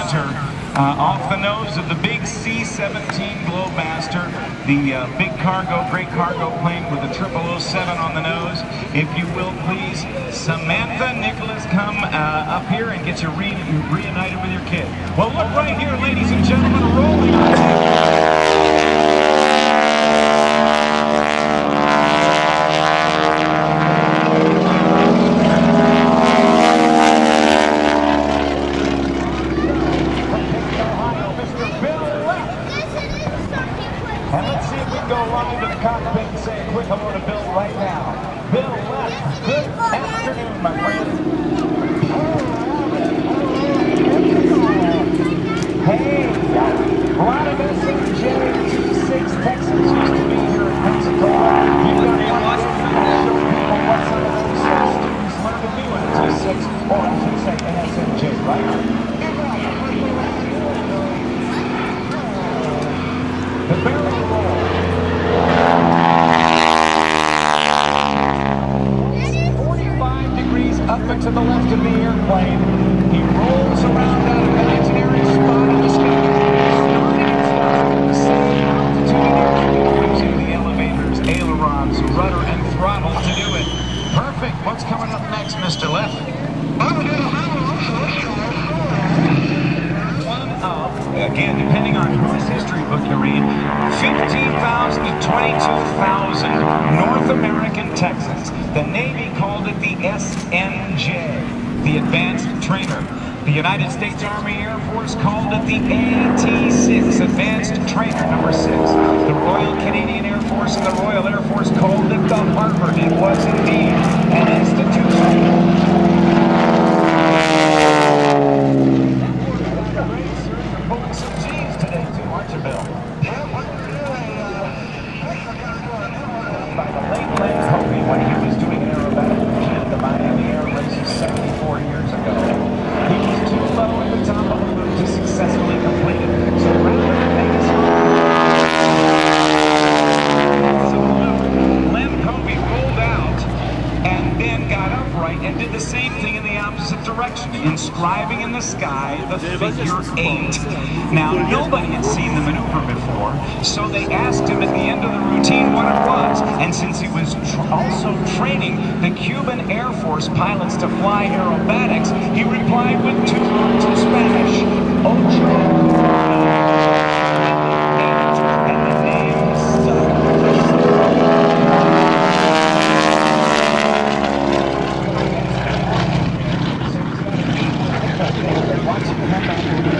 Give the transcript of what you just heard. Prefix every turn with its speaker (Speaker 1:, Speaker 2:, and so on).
Speaker 1: center off the nose of the big C-17 Globemaster, the big cargo, great cargo plane with a 0007 on the nose. If you will, please, Samantha Nicholas, come up here and get you reunited with your kid. Well, look right here, ladies and gentlemen, rolling. And let's see if we can go along to the cockpit and say a quick hello to Bill right now. Bill Leff, good afternoon, my friend. Hey, a lot of SNJ T6 Texans used to be here in Pensacola. You've got one show people what some of those students learn to do in a T6, or I should say an SNJ, right? The barrel roll. It's 45 degrees up and to the left of the airplane. He rolls around that imaginary spot in the sky. Starting at the same altitude and using the elevators, ailerons, rudder, and throttle to do it. Perfect. What's coming up next, Mr. Leff? Again, depending on whose history book you read, 15,000 to 22,000 North American Texans. The Navy called it the SNJ, the Advanced Trainer. The United States Army Air Force called it the AT-6, Advanced Trainer number 6. The Royal Canadian Air Force and the Royal Air Force called it the Harvard. It was indeed an institution. When he was doing aerobatic mission at the Miami Air Races 74 years ago. He was too low at the top of the loop to successfully complete it. So rather than make his Lem Covey rolled out and then got upright and did the same thing in the opposite direction, inscribing in the sky the figure 8. Now, nobody had seen the maneuver before, so they asked him at the end of the routine what it was. And since he was also training the Cuban Air Force pilots to fly aerobatics, he replied with 2 words in Spanish, Ocho. And the name stuck. Watch him come back.